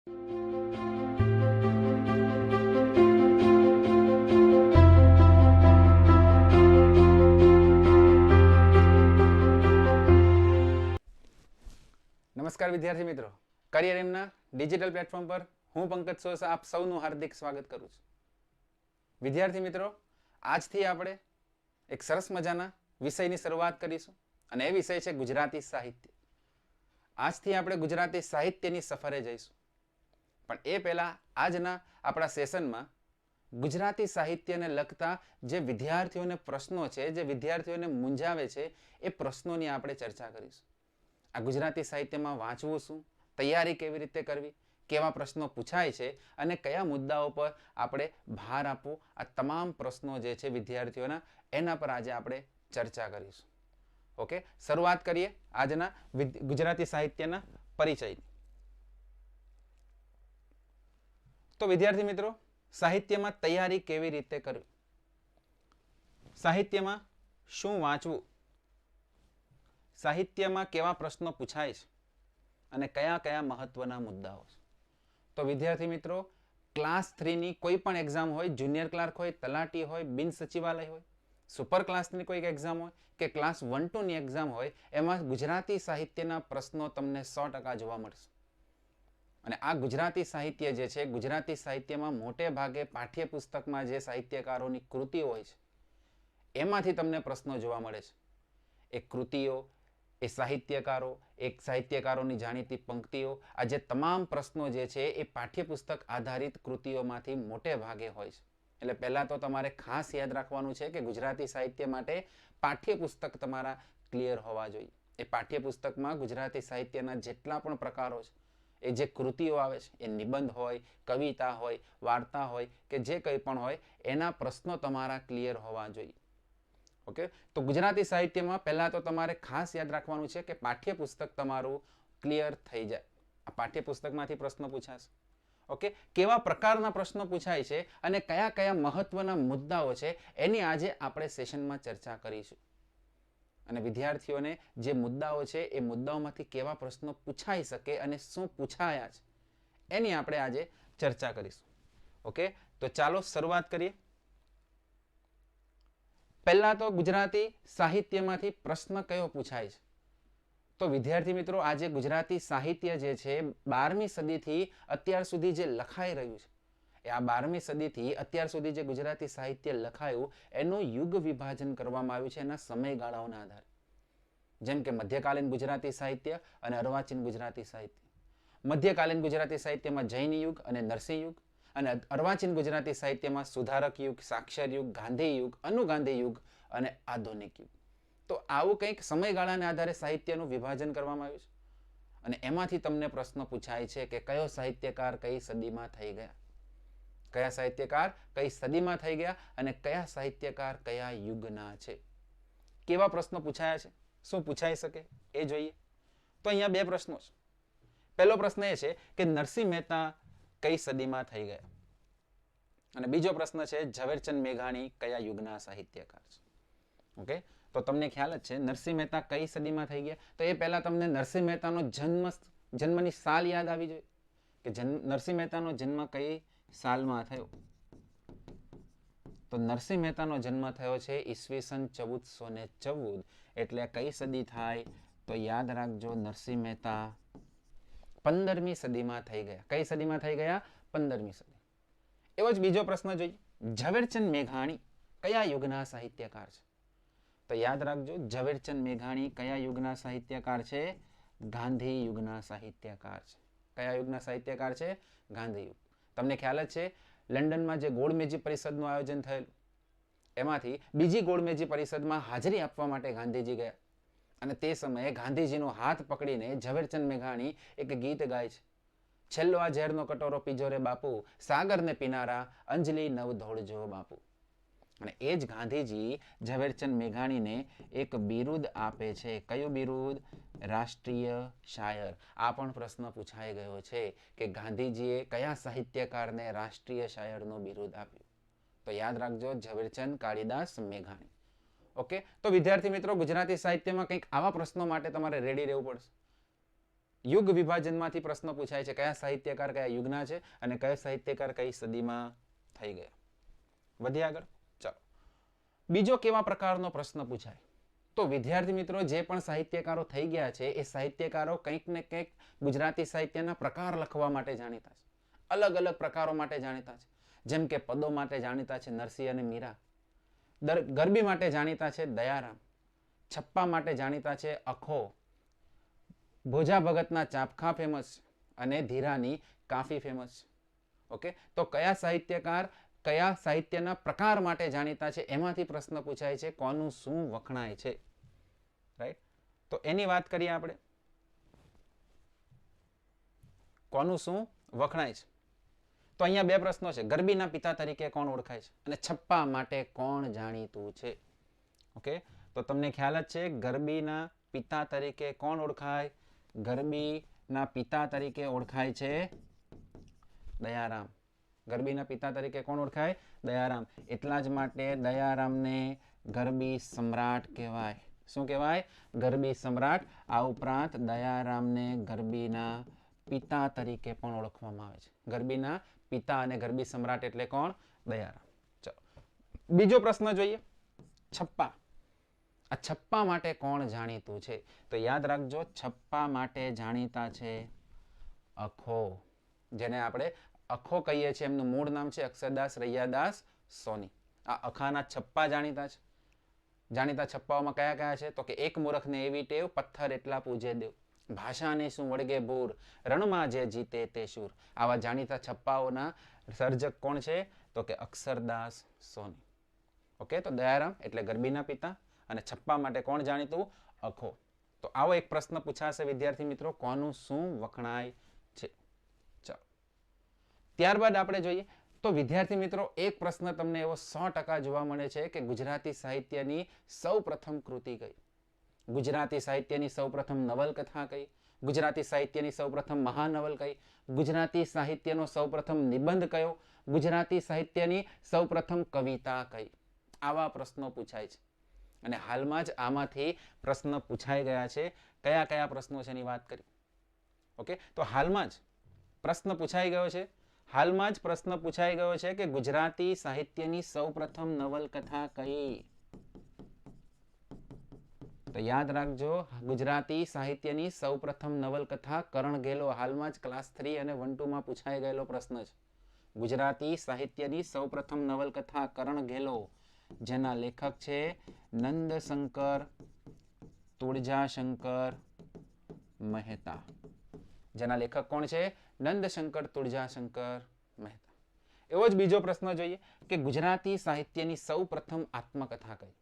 નમસ્કાર વિદ્યાર્થી મિત્રો, કરિયર એમના ડિજિટલ પ્લેટફોર્મ પર હું પંકજ સોસા આપ સૌનું હાર્દિક સ્વાગત કરું છું. વિદ્યાર્થી મિત્રો, આજથી આપણે એક સરસ મજાના વિષયની શરૂઆત કરીશું અને એ વિષય છે ગુજરાતી સાહિત્ય. આજથી આપણે ગુજરાતી સાહિત્યની સફરે જઈશું. પણ એ પહેલા આજના આપણા સેશનમાં ગુજરાતી સાહિત્યને લગતા જે વિદ્યાર્થીઓને પ્રશ્નો છે, જે વિદ્યાર્થીઓને મૂંઝાવે છે, એ પ્રશ્નોની આપણે ચર્ચા કરીશું. આ ગુજરાતી સાહિત્યમાં વાંચવું શું, તૈયારી કેવી રીતે કરવી, કેવા પ્રશ્નો પૂછાય છે અને કયા મુદ્દાઓ પર આપણે ભાર આપવું, આ તમામ પ્રશ્નો જે છે વિદ્યાર્થીઓના, એના પર આજે આપણે ચર્ચા કરીશું. ઓકે, શરૂઆત કરીએ આજના ગુજરાતી સાહિત્યના પરિચયની. તો વિદ્યાર્થી મિત્રો, સાહિત્યમાં તૈયારી કેવી રીતે કરવી, સાહિત્યમાં શું વાંચવું, સાહિત્યમાં કેવા પ્રશ્નો પૂછાય છે અને કયા કયા મહત્વના મુદ્દાઓ છે. તો વિદ્યાર્થી મિત્રો, ક્લાસ 3 ની કોઈ પણ એક્ઝામ હોય, જુનિયર ક્લાર્ક હોય, તલાટી હોય, બિન સચિવાલય હોય, સુપર ક્લાસની કોઈ એક્ઝામ હોય કે ક્લાસ 1-2 ની એક્ઝામ હોય, એમાં ગુજરાતી સાહિત્યના પ્રશ્નો તમને 100% જોવા મળશે. અને આ ગુજરાતી સાહિત્ય જે છે, ગુજરાતી સાહિત્યમાં મોટે ભાગે પાઠ્યપુસ્તકમાં જે સાહિત્યકારોની કૃતિઓ હોય છે, એમાંથી તમને પ્રશ્નો જોવા મળે છે. એ કૃતિઓ, એ સાહિત્યકારો, એક સાહિત્યકારોની જાણીતી પંક્તિઓ, આ જે તમામ પ્રશ્નો જે છે એ પાઠ્યપુસ્તક આધારિત કૃતિઓમાંથી મોટે ભાગે હોય છે. એટલે પહેલા તો તમારે ખાસ યાદ રાખવાનું છે કે ગુજરાતી સાહિત્ય માટે પાઠ્યપુસ્તક તમારા ક્લિયર હોવા જોઈએ. એ પાઠ્યપુસ્તકમાં ગુજરાતી સાહિત્યના જેટલા પણ પ્રકારો છે, એ જે કૃતિઓ આવે છે, એ નિબંધ હોય, કવિતા હોય, વાર્તા હોય કે જે કંઈ પણ હોય, એના પ્રશ્નો તમારા ક્લિયર હોવા જોઈએ. ઓકે, તો ગુજરાતી સાહિત્યમાં પહેલા તો તમારે ખાસ યાદ રાખવાનું છે કે પાઠ્યપુસ્તક તમારું ક્લિયર થઈ જાય. આ પાઠ્યપુસ્તકમાંથી પ્રશ્નો પૂછાશે. ઓકે, કેવા પ્રકારના પ્રશ્નો પૂછાય છે અને કયા કયા મહત્વના મુદ્દાઓ છે, એની આજે આપણે સેશનમાં ચર્ચા કરીશું. અને વિદ્યાર્થીઓને જે મુદ્દાઓ છે એ મુદ્દાઓમાંથી કેવા પ્રશ્નો પૂછાઈ શકે અને શું પૂછાયા છે, એની આપણે આજે ચર્ચા કરીશું. ઓકે, તો ચાલો શરૂઆત કરીએ. પહેલા તો ગુજરાતી સાહિત્યમાંથી પ્રશ્ન કયો પૂછાય છે? તો વિદ્યાર્થી મિત્રો, આજે ગુજરાતી સાહિત્ય જે છે 12મી સદીથી અત્યાર સુધી જે લખાઈ રહ્યું છે, એ આ 12મી સદીથી અત્યાર સુધી જે ગુજરાતી સાહિત્ય લખાયું એનું યુગ વિભાજન કરવામાં આવ્યું છે એના સમયગાળાઓના આધારે. જેમ કે મધ્યકાલીન ગુજરાતી સાહિત્ય અને અર્વાચીન ગુજરાતી સાહિત્ય. મધ્યકાલીન ગુજરાતી સાહિત્યમાં જૈન યુગ અને નરસિંહ યુગ, અને અર્વાચીન ગુજરાતી સાહિત્યમાં સુધારક યુગ, સાક્ષર યુગ, ગાંધી યુગ, અનુગાંધી યુગ અને આધુનિક યુગ. તો આવું કંઈક સમયગાળાને આધારે સાહિત્યનું વિભાજન કરવામાં આવ્યું છે. અને એમાંથી તમને પ્રશ્ન પૂછાય છે કે કયો સાહિત્યકાર કઈ સદીમાં થઈ ગયા, કયા સાહિત્યકાર કઈ સદીમાં થઈ ગયા અને કયા સાહિત્યકાર કયા યુગના છે. કેવા પ્રશ્નો પૂછાયા છે, શું પૂછાઈ શકે એ જોઈએ. તો અહીંયા બે પ્રશ્નો છે. પહેલો પ્રશ્ન એ છે કે નરસિંહ મહેતા કઈ સદીમાં થઈ ગયા, અને બીજો પ્રશ્ન છે ઝવેરચંદ મેઘાણી કયા યુગના સાહિત્યકાર છે. ઓકે, તો તમને ખ્યાલ જ છે નરસિંહ મહેતા કઈ સદીમાં થઈ ગયા. તો એ પહેલા તમને નરસિંહ મહેતાનો જન્મની સાલ યાદ આવી જોઈએ કે નરસિંહ મહેતાનો જન્મ કઈ સાલમાં થયો. તો નરસિંહ મહેતાનો જન્મ થયો છે ઈસવીસન 1414. એટલે કઈ સદી થાય? તો યાદ રાખજો, નરસિંહ મહેતા 15મી સદીમાં થઈ ગયા. કઈ સદીમાં થઈ ગયા? 15મી સદી. એવો જ બીજો પ્રશ્ન જોઈએ, ઝવેરચંદ મેઘાણી કયા યુગના સાહિત્યકાર છે? તો યાદ રાખજો, ઝવેરચંદ મેઘાણી કયા યુગના સાહિત્યકાર છે? ગાંધી યુગના સાહિત્યકાર છે. કયા યુગના સાહિત્યકાર છે? ગાંધી યુગ. તમને ખ્યાલ જ છે લંડનમાં જે ગોળમેજી પરિષદનું આયોજન થયેલું, એમાંથી બીજી ગોળમેજી પરિષદમાં હાજરી આપવા માટે ગાંધીજી ગયા. અને તે સમયે ગાંધીજીનો હાથ પકડીને ઝવેરચંદ મેઘાણી એક ગીત ગાય છે, છેલ્લો આ ઝેરનો કટોરો પીજો રે બાપુ, સાગરને પીનારા અંજલિ નવ ધોળજો બાપુ. અને એ જ ગાંધીજી ઝવેરચંદ મેઘાણીને એક બિરુદ આપે છે. કયું બિરુદ? રાષ્ટ્રીય શાયર. આ પણ પ્રશ્ન પૂછાઈ ગયો છે કે ગાંધીજીએ કયા સાહિત્યકારને રાષ્ટ્રીય શાયરનું બિરુદ આપ્યું. તો યાદ રાખજો, ઝવેરચંદ કાળીદાસ મેઘાણી. ઓકે, તો વિદ્યાર્થી મિત્રો, ગુજરાતી સાહિત્યમાં કંઈક આવા પ્રશ્નો માટે તમારે રેડી રહેવું પડશે. યુગ વિભાજનમાંથી પ્રશ્ન પૂછાય છે. કયા સાહિત્યકાર કયા યુગના છે અને કયા સાહિત્યકાર કઈ સદીમાં થઈ ગયા. વધીએ આગળ. ચાલો, બીજો કેવા પ્રકારનો પ્રશ્ન પૂછાય? તો વિદ્યાર્થી મિત્રો, જે પણ સાહિત્યકારો થઈ ગયા છે એ સાહિત્યકારો કંઈક ને કંઈક ગુજરાતી સાહિત્યના પ્રકાર લખવા માટે જાણીતા છે. અલગ અલગ પ્રકારો માટે જાણીતા છે. જેમ કે પદો માટે જાણીતા છે નરસિંહ અને મીરા, ગરબી માટે જાણીતા છે દયારામ, છપ્પા માટે જાણીતા છે અખો, ભોજા ભગતના ચાપખા ફેમસ છે અને ધીરાની કાફી ફેમસ છે. ઓકે, તો કયા સાહિત્યકાર કયા સાહિત્યના પ્રકાર માટે જાણીતા છે એમાંથી પ્રશ્ન પૂછાય છે કોનું શું વખણાય છે. રાઈટ, તો એની વાત કરીએ આપણે. કોનું શું વખણાય છે? તો અહીંયા બે પ્રશ્નો છે. ગરબીના પિતા તરીકે કોણ ઓળખાય છે અને છપ્પા માટે કોણ જાણીતું છે? ઓકે, તો તમને ખ્યાલ જ છે ગરબીના પિતા તરીકે કોણ ઓળખાય? ગરબીના પિતા તરીકે ઓળખાય છે દયારામ. ગરબીના પિતા તરીકે કોણ ઓળખાય? દયારામ. એટલા જ માટે દયારામને ગરબી સમ્રાટ કહેવાય. શું કહેવાય? ગરબી સમ્રાટ. આ ઉપરાંત દયારામને ગરબીના પિતા તરીકે પણ ઓળખવામાં આવે છે. ગરબીના પિતા અને ગરબી સમ્રાટ એટલે કોણ? દયારામ. ચલો, બીજો પ્રશ્ન જોઈએ. છપ્પા. આ છપ્પા માટે કોણ જાણીતું છે? તો યાદ રાખજો, છપ્પા માટે જાણીતા છે અખો, જેને આપણે અખો કહીએ છીએ. એમનું મૂળ નામ છે અક્ષરદાસ રૈયાદાસ સોની. આ અખાના છપ્પા જાણીતા છે. જાણીતા છપ્પાઓમાં કયા કયા છે? તો કે એક મૂર્ખને એવી ટેવ, પથ્થર એટલા પૂજે દેવ, ભાષાને શું વળગે ભૂર, રણમાં જે જીતે તે શૂર. આવા જાણીતા છપ્પાઓના સર્જક કોણ છે? તો કે અક્ષરદાસ સોની. ઓકે, તો દયારામ એટલે ગરબીના પિતા અને છપ્પા માટે કોણ જાણીતું? અખો. તો આવો એક પ્રશ્ન પૂછાશે વિદ્યાર્થી મિત્રો, કોનું શું વખણાય છે. ચાલો, ત્યારબાદ આપણે જોઈએ તો વિદ્યાર્થી મિત્રો, એક પ્રશ્ન તમને એવો 100% જોવા મળે છે કે ગુજરાતી સાહિત્યની સૌ પ્રથમ કૃતિ કઈ? ગુજરાતી સાહિત્યની સૌ પ્રથમ નવલકથા કઈ? ગુજરાતી સાહિત્યની સૌ પ્રથમ મહાનવલ કઈ? ગુજરાતી સાહિત્યનો સૌ પ્રથમ નિબંધ કયો? ગુજરાતી સાહિત્યની સૌ પ્રથમ કવિતા કઈ? આવા પ્રશ્નો પૂછાય છે અને હાલમાં જ આમાંથી પ્રશ્ન પૂછાઈ ગયા છે. કયા કયા પ્રશ્નો છે એની વાત કરી. ઓકે, તો હાલમાં જ પ્રશ્ન પૂછાઈ ગયો છે. હાલમાં જ પ્રશ્ન પૂછાઈ ગયો છે કે ગુજરાતી સાહિત્યની સૌ પ્રથમ નવલકથા કઈ? તો યાદ રાખજો, ગુજરાતી સાહિત્યની સૌ પ્રથમ નવલકથા કરણ ઘેલો. હાલમાં જ ક્લાસ 3 અને 1-2 માં પૂછાઈ ગયેલો પ્રશ્ન છે. ગુજરાતી સાહિત્યની સૌ પ્રથમ નવલકથા કરણ ઘેલો, જેના લેખક છે નંદશંકર તુળજાશંકર મહેતા. જેના લેખક કોણ છે? નંદશંકર તુળજાશંકર મહેતા. એવો જ બીજો પ્રશ્ન જોઈએ કે ગુજરાતી સાહિત્યની સૌ પ્રથમ આત્મકથા કઈ?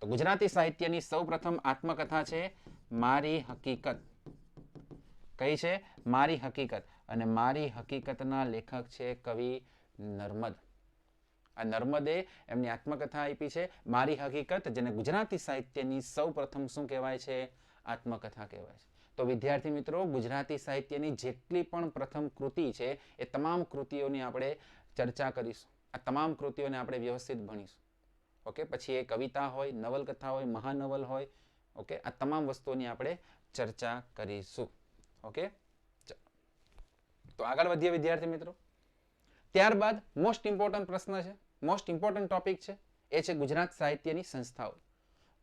તો ગુજરાતી સાહિત્યની સૌ પ્રથમ આત્મકથા છે મારી હકીકત. કઈ છે? મારી હકીકત. અને મારી હકીકતના લેખક છે કવિ નર્મદ. આ નર્મદે એમની આત્મકથા આપી છે મારી હકીકત, જેને ગુજરાતી સાહિત્યની સૌ પ્રથમ શું કહેવાય છે? આત્મકથા કહેવાય છે. તો વિદ્યાર્થી મિત્રો, ગુજરાતી સાહિત્યની જેટલી પણ પ્રથમ કૃતિ છે એ તમામ કૃતિઓની આપણે ચર્ચા કરીશું. આ તમામ કૃતિઓને આપણે વ્યવસ્થિત ભણીશું. ઓકે, પછી એ કવિતા હોય, નવલકથા હોય, મહાનવલ હોય. ઓકે, આ તમામ વસ્તુઓની આપણે ચર્ચા કરીશું. ઓકે, તો આગળ વધીએ વિદ્યાર્થી મિત્રો. ત્યારબાદ મોસ્ટ ઇમ્પોર્ટન્ટ પ્રશ્ન છે, મોસ્ટ ઇમ્પોર્ટન્ટ ટોપિક છે, એ છે ગુજરાત સાહિત્યની સંસ્થાઓ.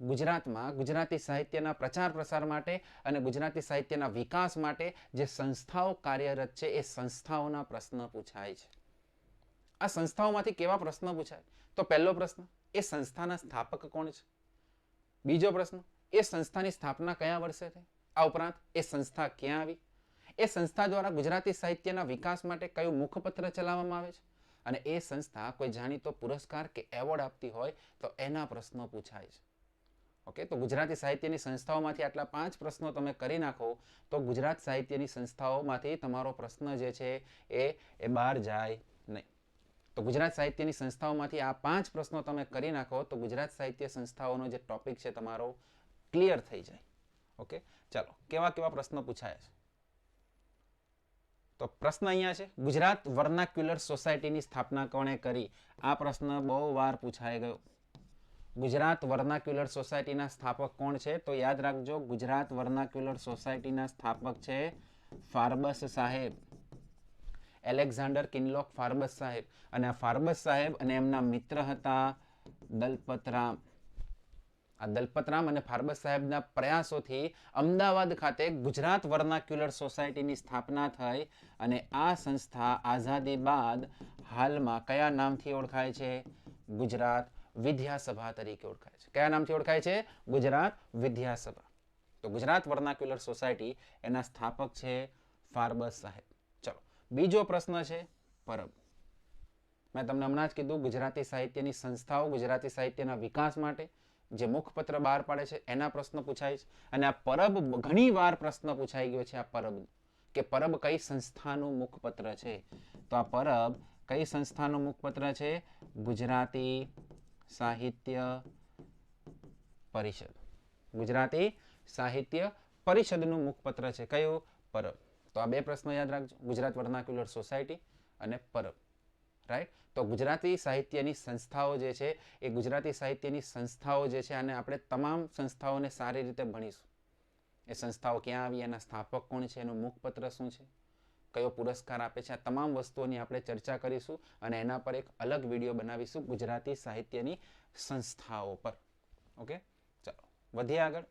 ગુજરાતમાં ગુજરાતી સાહિત્યના પ્રચાર પ્રસાર માટે અને ગુજરાતી સાહિત્યના વિકાસ માટે જે સંસ્થાઓ કાર્યરત છે એ સંસ્થાઓના પ્રશ્ન પૂછાય છે. આ સંસ્થાઓમાંથી કેવા પ્રશ્ન પૂછાય? તો પહેલો પ્રશ્ન, એ સંસ્થાના સ્થાપક કોણ છે? બીજો પ્રશ્ન, એ સંસ્થાની સ્થાપના કયા વર્ષે થઈ? આ ઉપરાંત એ સંસ્થા ક્યાં આવી? એ સંસ્થા દ્વારા ગુજરાતી સાહિત્યના વિકાસ માટે કયું મુખપત્ર ચલાવવામાં આવે છે? અને એ સંસ્થા કોઈ જાણીતો પુરસ્કાર કે એવોર્ડ આપતી હોય તો એના પ્રશ્નો પૂછાય છે. ઓકે, તો ગુજરાતી સાહિત્યની સંસ્થાઓમાંથી આટલા 5 પ્રશ્નો તમે કરી નાખો તો ગુજરાત સાહિત્યની સંસ્થાઓમાંથી તમારો પ્રશ્ન જે છે એ બહાર જાય નહીં. તો ગુજરાત સાહિત્યની સંસ્થાઓમાંથી આ 5 પ્રશ્નો તમે કરી નાખો તો ગુજરાત સાહિત્ય સંસ્થાઓનો જે ટોપિક છે તમારો ક્લિયર થઈ જાય. ઓકે, ચાલો, કેવા કેવા પ્રશ્નો પૂછાય છે? તો પ્રશ્ન અહીંયા છે, ગુજરાત વર્નાક્યુલર સોસાયટીની સ્થાપના કોણે કરી? આ પ્રશ્ન બહુ વાર પૂછાઈ ગયો. ગુજરાત વર્નાક્યુલર સોસાયટીના સ્થાપક કોણ છે? તો યાદ રાખજો, ગુજરાત વર્નાક્યુલર સોસાયટીના સ્થાપક છે ફાર્બસ સાહેબ, એલેક્ઝાન્ડર કિનલોક ફાર્બસ સાહેબ. અને આ ફાર્બસ સાહેબ અને એમના મિત્ર હતા દલપતરામ. આ દલપતરામ અને ફાર્બસ સાહેબના પ્રયાસોથી અમદાવાદ ખાતે ગુજરાત વર્નાક્યુલર સોસાયટીની સ્થાપના થઈ અને આ સંસ્થા આઝાદી બાદ હાલમાં કયા નામથી ઓળખાય છે? ગુજરાત વિદ્યાસભા તરીકે ઓળખાય છે. કયા નામથી ઓળખાય છે? ગુજરાત વિદ્યાસભા. તો ગુજરાત વર્નાક્યુલર સોસાયટી એના સ્થાપક છે ફાર્બસ સાહેબ. ચલો, બીજો પ્રશ્ન છે પરબ. મેં તમને હમણાં જ કીધું ગુજરાતી સાહિત્યની સંસ્થાઓ ગુજરાતી સાહિત્યના વિકાસ માટે જે મુખપત્ર બહાર પાડે છે એના પ્રશ્ન પૂછાય છે. અને આ પરબ ઘણી વાર પ્રશ્ન પૂછાઈ ગયો છે આ પરબ, કે પરબ કઈ સંસ્થાનું મુખપત્ર છે? તો આ પરબ કઈ સંસ્થાનું મુખપત્ર છે? ગુજરાતી સાહિત્ય પરિષદ. ગુજરાતી સાહિત્ય પરિષદનું મુખપત્ર છે. કયું? પરબ. તો આ બે પ્રશ્નો યાદ રાખજો, ગુજરાત વર્નાક્યુલર સોસાયટી અને પરબ. રાઈટ. તો ગુજરાતી સાહિત્યની સંસ્થાઓ જે છે એ ગુજરાતી સાહિત્યની સંસ્થાઓ જે છે અને આપણે તમામ સંસ્થાઓને સારી રીતે ભણીશું. એ સંસ્થાઓ ક્યાં આવી, એના સ્થાપક કોણ છે, એનું મુખપત્ર શું છે, કયો પુરસ્કાર આપે છે, આ તમામ વસ્તુઓની આપણે ચર્ચા કરીશું અને એના પર એક અલગ વિડીયો બનાવીશું ગુજરાતી સાહિત્યની સંસ્થાઓ પર. ઓકે, ચાલો વધીએ આગળ.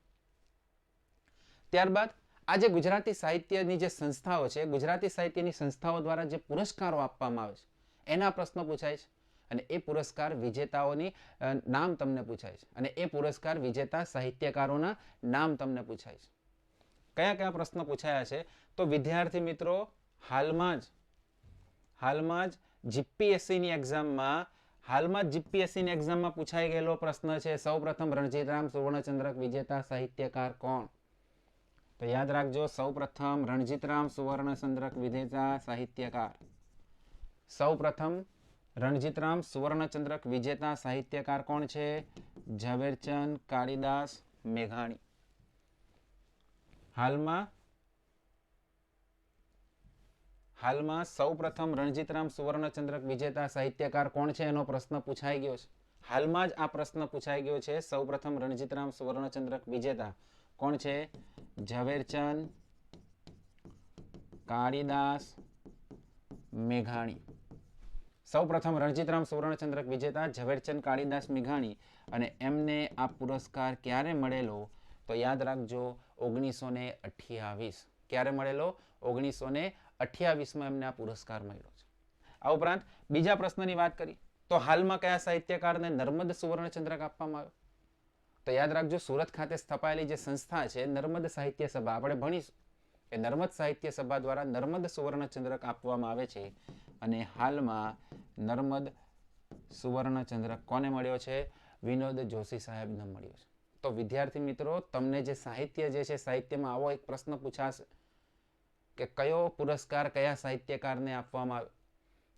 ત્યારબાદ આજે ગુજરાતી સાહિત્યની જે સંસ્થાઓ છે, ગુજરાતી સાહિત્યની સંસ્થાઓ દ્વારા જે પુરસ્કારો આપવામાં આવે છે એના પ્રશ્નો પૂછાય છે અને એ પુરસ્કાર વિજેતાઓની નામ તમને પૂછાય છે અને એ પુરસ્કાર વિજેતા સાહિત્યકારોના નામ તમને પૂછાય છે. કયા કયા પ્રશ્નો પૂછાયા છે? તો વિદ્યાર્થી મિત્રો, હાલમાં જ જીપીએસસીની એક્ઝામમાં પૂછાઈ ગયેલો પ્રશ્ન છે. સૌપ્રથમ રણજીતરામ સુવર્ણચંદ્રક વિજેતા સાહિત્યકાર કોણ? તો યાદ રાખજો, સૌપ્રથમ રણજીતરામ સુવર્ણચંદ્રક વિજેતા સાહિત્યકાર. સૌપ્રથમ રણજીતરામ સુવર્ણચંદ્રક વિજેતા સાહિત્યકાર કોણ છે? ઝવેરચંદ કાળીદાસ મેઘાણી. હાલમાં સૌપ્રથમ રણજીતરામ સુવર્ણચંદ્રક વિજેતા સાહિત્યકાર કોણ છે એનો પ્રશ્ન પૂછાઈ ગયો છે. હાલમાં જ આ પ્રશ્ન પૂછાઈ ગયો છે. સૌપ્રથમ રણજીતરામ સુવર્ણચંદ્રક વિજેતા કોણ છે? ઝવેરચંદ કાળીદાસ મેઘાણી. સૌપ્રથમ રણજીતરામ સુવર્ણચંદ્રક વિજેતા ઝવેરચંદ કાળીદાસ મેઘાણી. અને એમને આ પુરસ્કાર ક્યારે મળેલો? તો યાદ રાખજો, 1928. ક્યારે મળેલો? 1928માં એમને આ પુરસ્કાર મળ્યો છે. આ ઉપરાંત બીજા પ્રશ્નની વાત કરી તો હાલમાં કયા સાહિત્યકારને નર્મદ સુવર્ણચંદ્રક આપવામાં આવ્યો? તો યાદ રાખજો, સુરત ખાતે સ્થપાયેલી જે સંસ્થા છે નર્મદ સાહિત્ય સભા, આપણે ભણીશું કે નર્મદ સાહિત્ય સભા દ્વારા નર્મદ સુવર્ણચંદ્રક આપવામાં આવે છે. અને હાલમાં નર્મદ સુવર્ણચંદ્રક કોને મળ્યો છે? વિનોદ જોશી સાહેબને મળ્યો છે. તો વિદ્યાર્થી મિત્રો, તમને જે સાહિત્ય જે છે, સાહિત્યમાં આવો એક પ્રશ્ન પૂછાશે કે કયો પુરસ્કાર કયા સાહિત્યકારને આપવામાં આવ્યો,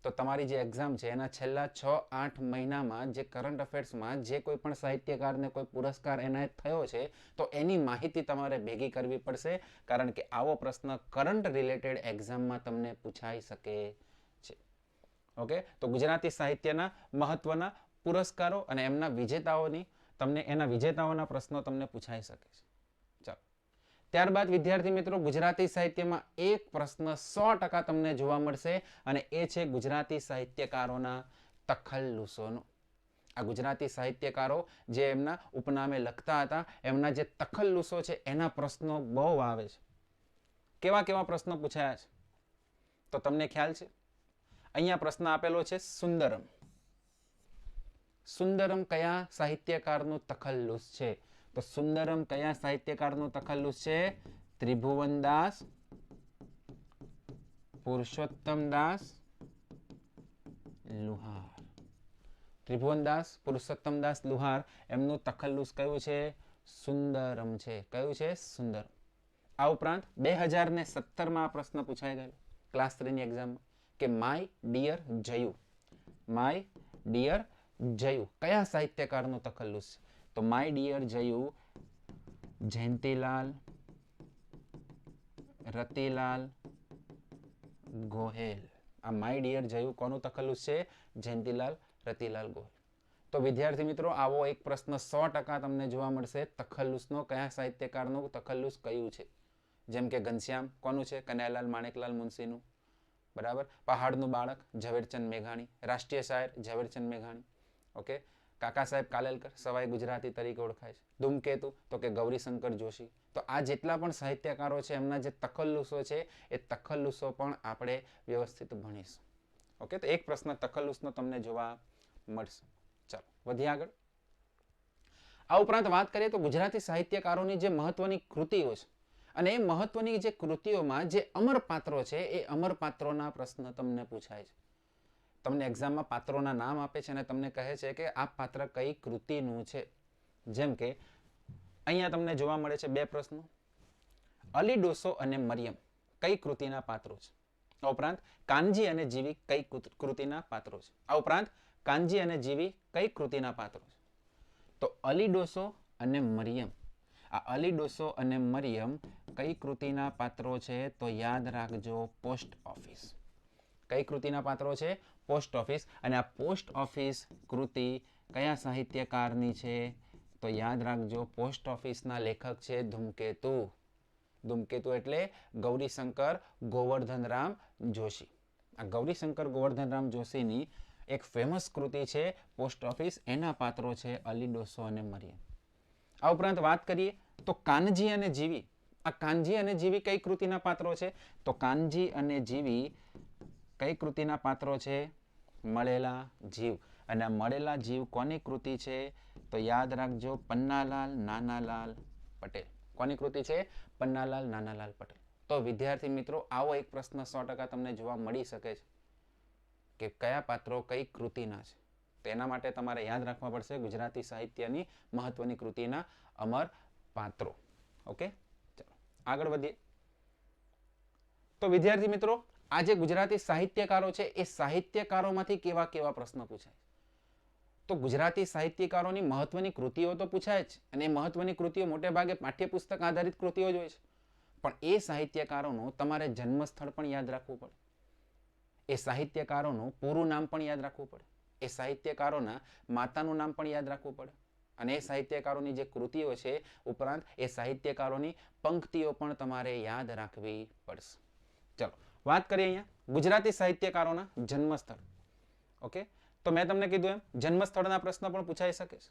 તો તમારી જે એક્ઝામ છે એના છેલ્લા 6-8 મહિનામાં જે કરંટ અફેર્સમાં જે કોઈ પણ સાહિત્યકારને કોઈ પુરસ્કાર એનાયત થયો છે તો એની માહિતી તમારે ભેગી કરવી પડશે, કારણ કે આવો પ્રશ્ન કરંટ રિલેટેડ એક્ઝામમાં તમને પૂછાઈ શકે છે. ઓકે, તો ગુજરાતી સાહિત્યના મહત્વના પુરસ્કારો અને એમના વિજેતાઓના પ્રશ્નો તમને પૂછાઈ શકે છે. ચાલો, ત્યારબાદ વિદ્યાર્થી મિત્રો, ગુજરાતી સાહિત્યમાં એક પ્રશ્ન 100% તમને જોવા મળશે અને એ છે ગુજરાતી સાહિત્યકારોના તખલ્લુસોનો. આ ગુજરાતી સાહિત્યકારો જે એમના ઉપનામે લખતા હતા, એમના જે તખલ્લુસો છે એના પ્રશ્નો બહુ આવે છે. કેવા કેવા પ્રશ્નો પૂછાયા છે તો તમને ખ્યાલ છે? અહીંયા પ્રશ્ન આપેલો છે સુંદરમ. સુંદરમ કયા સાહિત્યકારનું તખલ્લુસ છે? તો સુંદરમ કયા સાહિત્યકારનું તખલ્લુસ છે? ત્રિભુવનદાસ પુરુષોત્તમદાસ લુહાર. ત્રિભુવનદાસ પુરુષોત્તમદાસ લુહાર એમનું તખલ્લુસ કયું છે? સુંદરમ છે. કયું છે? સુંદર. આ ઉપરાંત 2017માં આ પ્રશ્ન પૂછાઈ ગયેલો ક્લાસ 3ની એક્ઝામમાં કે my dear Jayu. My dear Jayu કયા સાહિત્યકારનું તખલ્લુસ છે? તો માય ડિયર જયુ જયંતીલાલ રતિલાલ ગોહેલ. આ માય ડિયર જયુ કોનું તખલ્લુસ છે? જયંતીલાલ રતિલાલ ગોહેલ. તો વિદ્યાર્થી મિત્રો આવો એક પ્રશ્ન 100% તમને જોવા મળશે. તખલ્લુસનો કયા સાહિત્યકારનું તખલ્લુસ કયું છે? જેમ કે ઘનશ્યામ કોનું છે? કનૈયાલાલ માણેકલાલ મુનશીનું. બરાબર. પહાડનું બાળક ઝવેરચંદ મેઘાણી. રાષ્ટ્રીય શાયર ઝવેરચંદ મેઘાણી. ઓકે. કાકા સાહેબ કાલેલકર સવાઈ ગુજરાતી તરીકે ઓળખાય છે. ધૂમકેતુ તો કે ગૌરીશંકર જોશી. તો આ જેટલા પણ સાહિત્યકારો છે એમના જે તખલ્લુસો છે એ તખલ્લુસો પણ આપણે વ્યવસ્થિત ભણીશું. ઓકે. તો એક પ્રશ્ન તખલ્લુસનો તમને જોવા મળશે. ચાલો વધીએ આગળ. આ ઉપરાંત વાત કરીએ તો ગુજરાતી સાહિત્યકારોની જે મહત્વની કૃતિઓ છે અને એ મહત્વની જે કૃતિઓમાં જે અમર પાત્રો છે એ અમર પાત્રોના પ્રશ્ન તમને પૂછાય છે. તમને એક્ઝામમાં પાત્રોના નામ આપે છે અને તમને કહે છે કે આ પાત્ર કઈ કૃતિનું છે. જેમ કે અહીંયા તમને જોવા મળે છે 2 પ્રશ્નો. અલી ડોસો અને મરિયમ કઈ કૃતિના પાત્રો છે? આ ઉપરાંત કાનજી અને જીવી કઈ કૃતિના પાત્રો છે? આ ઉપરાંત કાનજી અને જીવી કઈ કૃતિના પાત્રો છે? તો અલી ડોસો અને મરિયમ. આ અલી ડોસો અને મરિયમ કઈ કૃતિના પાત્રો છે? તો યાદ રાખજો પોસ્ટ ઓફિસ. કઈ કૃતિના પાત્રો છે? Post office. અને આ પોસ્ટ ઓફિસ કૃતિ કયા સાહિત્યકારની છે? તો યાદ રાખજો પોસ્ટ ઓફિસના લેખક છે ધૂમકેતુ. ધૂમકેતુ એટલે ગૌરીશંકર ગોવર્ધનરામ જોશી. આ ગૌરીશંકર ગોવર્ધનરામ જોશીની એક ફેમસ કૃતિ છે પોસ્ટ ઓફિસ. એના પાત્રો છે અલી ડોસો અને મરિયમ. આ ઉપરાંત વાત કરીએ તો કાનજી અને જીવી. આ કાનજી અને જીવી કઈ કૃતિના પાત્રો છે? તો કાનજી અને જીવી કઈ કૃતિના પાત્રો છે? મળેલા જીવ. અને મળેલા જીવ કોની કૃતિ છે? તો યાદ રાખજો પન્નાલાલ નાનાલાલ પટેલ. કોની કૃતિ છે? પન્નાલાલ નાનાલાલ પટેલ. તો વિદ્યાર્થી મિત્રો આવો એક પ્રશ્ન 100% તમને જોવા મળી શકે છે કે કયા પાત્રો કઈ કૃતિના છે. તો એના માટે તમારે યાદ રાખવા પડશે ગુજરાતી સાહિત્યની મહત્વની કૃતિના અમર પાત્રો. ઓકે. ચાલો આગળ વધીએ. તો વિદ્યાર્થી મિત્રો આ જે ગુજરાતી સાહિત્યકારો છે એ સાહિત્યકારોમાંથી કેવા કેવા પ્રશ્ન પૂછાય? તો ગુજરાતી સાહિત્યકારોની મહત્વની કૃતિઓ તો પૂછાય જ. અને એ મહત્વની કૃતિઓ મોટે ભાગે પાઠ્યપુસ્તક આધારિત કૃતિઓ જ હોય છે. પણ એ સાહિત્યકારોનું તમારે જન્મસ્થળ પણ યાદ રાખવું પડે. એ સાહિત્યકારોનું પૂરું નામ પણ યાદ રાખવું પડે. એ સાહિત્યકારોના માતાનું નામ પણ યાદ રાખવું પડે. અને એ સાહિત્યકારોની જે કૃતિઓ છે ઉપરાંત એ સાહિત્યકારોની પંક્તિઓ પણ તમારે યાદ રાખવી પડશે. ચલો વાત કરીએ અહીંયા ગુજરાતી સાહિત્યકારોના જન્મસ્થળ. ઓકે. તો મેં તમને કીધું એમ જન્મસ્થળના પ્રશ્ન પણ પૂછાઈ શકે છે.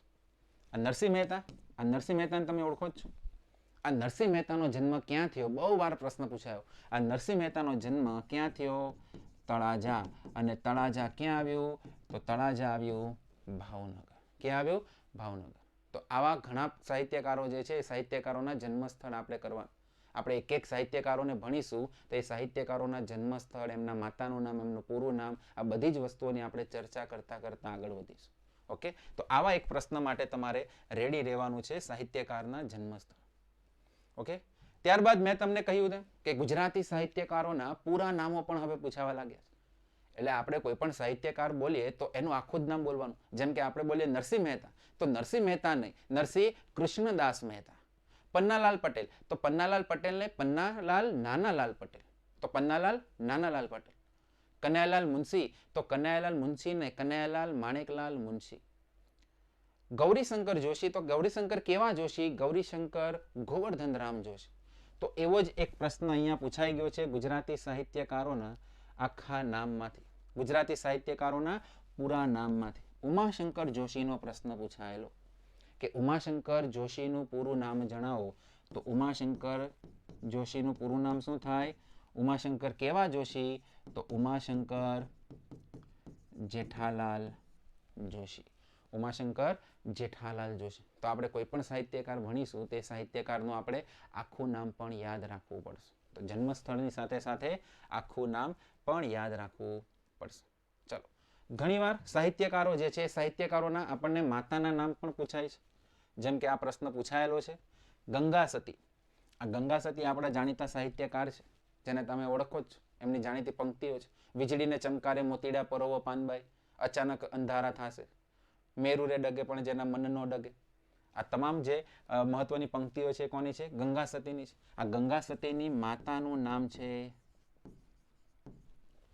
આ નરસિંહ મહેતા. આ નરસિંહ મહેતાને તમે ઓળખો જ છો. આ નરસિંહ મહેતાનો જન્મ ક્યાં થયો? બહુ વાર પ્રશ્ન પૂછાયો. આ નરસિંહ મહેતાનો જન્મ ક્યાં થયો? તળાજા. અને તળાજા ક્યાં આવ્યું? તો તળાજા આવ્યું ભાવનગર. ક્યાં આવ્યું? ભાવનગર. તો આવા ઘણા સાહિત્યકારો જે છે એ સાહિત્યકારોના જન્મસ્થળ આપણે કરવાનું. આપણે એક એક સાહિત્યકારોને ભણીશું તો એ સાહિત્યકારોના જન્મસ્થળ, એમના માતાનું નામ, એમનું પૂરું નામ, આ બધી જ વસ્તુઓની આપણે ચર્ચા કરતા કરતા આગળ વધીશું. ઓકે. તો આવા એક પ્રશ્ન માટે તમારે રેડી રહેવાનું છે સાહિત્યકારના જન્મસ્થળ. ઓકે. ત્યારબાદ મેં તમને કહ્યું તેમ કે ગુજરાતી સાહિત્યકારોના પૂરા નામો પણ હવે પૂછાવા લાગ્યા છે. એટલે આપણે કોઈ પણ સાહિત્યકાર બોલીએ તો એનું આખું જ નામ બોલવાનું. જેમ કે આપણે બોલીએ નરસિંહ મહેતા તો નરસિંહ મહેતા નહીં, નરસિંહ કૃષ્ણદાસ મહેતા. પન્નાલાલ પટેલ તો પન્નાલાલ પટેલ ને પન્નાલાલ નાનાલાલ પટેલ. તો પન્નાલાલ નાનાલાલ પટેલ. કનૈયાલાલ મુનશી તો કનૈયાલાલ મુનશી ને કનૈયાલાલ માણેકલાલ મુનશી. ગૌરીશંકર જોશી તો ગૌરીશંકર કેવા જોશી? ગૌરીશંકર ગોવર્ધનરામ જોશી. તો એવો જ એક પ્રશ્ન અહીંયા પૂછાઈ ગયો છે ગુજરાતી સાહિત્યકારોના આખા નામમાંથી, ગુજરાતી સાહિત્યકારોના પૂરા નામમાંથી. ઉમાશંકર જોશીનો પ્રશ્ન પૂછાયેલો કે ઉમાશંકર જોશીનું પૂરું નામ જણાવો. તો ઉમાશંકર જોશીનું પૂરું નામ શું થાય? ઉમાશંકર કેવા જોશી? તો ઉમાશંકર જેઠાલાલ જોશી. ઉમાશંકર જેઠાલાલ જોશી. તો આપણે કોઈ પણ સાહિત્યકાર ભણીશું તે સાહિત્યકારનું આપણે આખું નામ પણ યાદ રાખવું પડશે. તો જન્મસ્થળની સાથે સાથે આખું નામ પણ યાદ રાખવું પડશે. ચલો ઘણીવાર સાહિત્યકારો જે છે સાહિત્યકારોના આપણને માતાના નામ પણ પૂછાય છે. જેમ કે આ પ્રશ્ન પૂછાયેલો છે ગંગા સતી. આ ગંગા સતી આપણા જાણીતા સાહિત્યકાર છે જેને તમે ઓળખો જ છો. એમની જાણીતી પંક્તિઓ છે વીજળીને ચમકારે મોતીડા પરોવો પાનબાઈ, અચાનક અંધારા થાશે, મેરુ રે ડગે પણ જેના મન નો ડગે. આ તમામ જે મહત્વની પંક્તિઓ છે કોની છે? ગંગા સતીની છે. આ ગંગા સતીની માતાનું નામ છે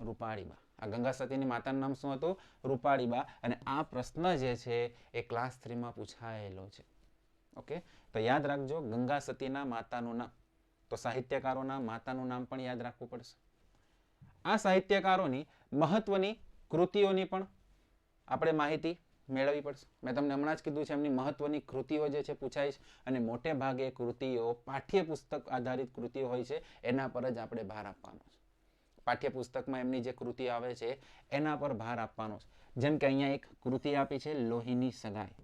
રૂપાળીબા. આ ગંગા સતીની માતાનું નામ શું હતું? રૂપાળીબા. અને આ પ્રશ્ન જે છે એ ક્લાસ 3 માં પૂછાયેલો છે. ઓકે, તો યાદ રાખજો ગંગા સતીના માતાનું નામ. તો સાહિત્યકારોના માતાનું નામ પણ યાદ રાખવું પડશે. આ સાહિત્યકારોની મહત્વની કૃતિઓની પણ આપણે માહિતી મેળવવી પડશે. મેં તમને હમણાં જ કીધું છે એમની મહત્વની કૃતિઓ જે છે પૂછાય છે, અને મોટે ભાગે કૃતિઓ પાઠ્યપુસ્તક આધારિત કૃતિઓ હોય છે, એના પર જ આપણે ભાર આપવાનો છે. પાઠ્યપુસ્તકમાં એમની જે કૃતિ આવે છે એના પર ભાર આપવાનો છે. જેમ કે અહીંયા એક કૃતિ આપી છે લોહીની સગાઈ.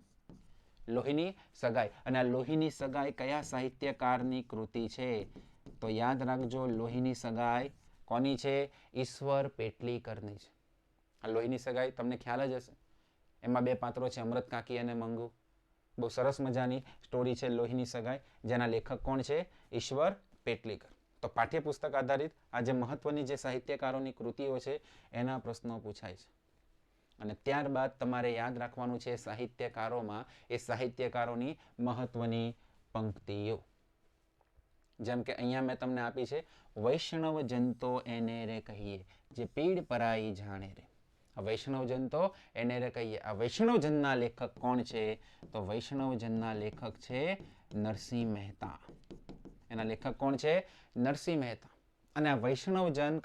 લોહીની સગાઈ. અને આ લોહીની સગાઈ કયા સાહિત્યકારની કૃતિ છે? તો યાદ રાખજો લોહીની સગાઈ કોની છે? ઈશ્વર પેટલીકરની છે. આ લોહીની સગાઈ તમને ખ્યાલ જ હશે. એમાં બે પાત્રો છે અમૃત કાકી અને મંગુ. બહુ સરસ મજાની સ્ટોરી છે લોહીની સગાઈ, જેના લેખક કોણ છે? ઈશ્વર પેટલીકર. તો પાઠ્યપુસ્તક આધારિત આ જે મહત્વની જે સાહિત્યકારોની કૃતિઓ છે એના પ્રશ્નો પૂછાય છે. અને ત્યારબાદ તમારે યાદ રાખવાનું છે સાહિત્યકારોમાં એ સાહિત્યકારોની મહત્વની પંક્તિઓ. જેમ કે અહીંયા મેં તમને આપી છે વૈષ્ણવ જનતો એને રે કહીએ જે પીડ પરાઈ જાણે રે. વૈષ્ણવજન તો એને રે કહીએ. આ વૈષ્ણવજનના લેખક કોણ છે? તો વૈષ્ણવજનના લેખક છે નરસિંહ મહેતા. એના લેખક કોણ છે? નરસિંહ મહેતા. અને આ વૈષ્ણવજન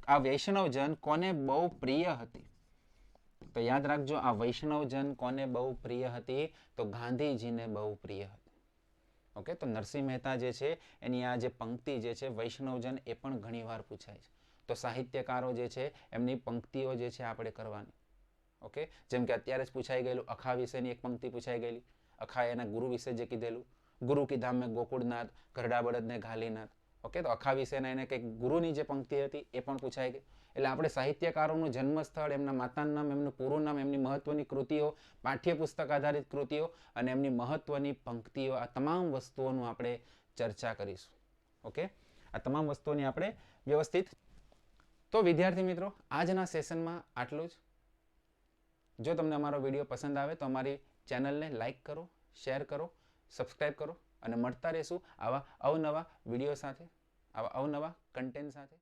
આ વૈષ્ણવજન કોને બહુ પ્રિય હતી? તો યાદ રાખજો આ વૈષ્ણવજન કોને બહુ પ્રિય હતી? તો ગાંધીજીને બહુ પ્રિય હતી. ઓકે, તો નરસિંહ મહેતા જે છે એની આ જે પંક્તિ જે છે વૈષ્ણવજન એ પણ ઘણીવાર પૂછાય છે. તો સાહિત્યકારો જે છે એમની પંક્તિઓ જે છે આપણે કરવાની. ઓકે, જેમ કે અત્યારે જ પૂછાઈ ગયેલું અખા વિશેની એક પંક્તિ પૂછાઈ ગયેલી. અખા એના ગુરુ વિશે જે કીધેલું, ગુરુ કી ધામ મેં ગોકુળનાથ ઘરડા બળદને ઘાલીનાથ. ઓકે, તો અખા વિશેના એને કંઈક ગુરુની જે પંક્તિ હતી એ પણ પૂછાઈ ગઈ. એટલે આપણે સાહિત્યકારોનું જન્મસ્થળ, એમના માતાનું નામ, એમનું પૂરું નામ, એમની મહત્વની કૃતિઓ, પાઠ્યપુસ્તક આધારિત કૃતિઓ અને એમની મહત્વની પંક્તિઓ, આ તમામ વસ્તુઓનું આપણે ચર્ચા કરીશું. ઓકે, આ તમામ વસ્તુઓની આપણે વ્યવસ્થિત. તો વિદ્યાર્થી મિત્રો, આજના સેશનમાં આટલું જ. જો તમને અમારો વિડીયો પસંદ આવે તો અમારી ચેનલને લાઈક કરો, શેર કરો, સબસ્ક્રાઈબ કરો અને મળતા રહેશું આવા અવનવા વિડીયો સાથે, આવા અવનવા કન્ટેન્ટ સાથે.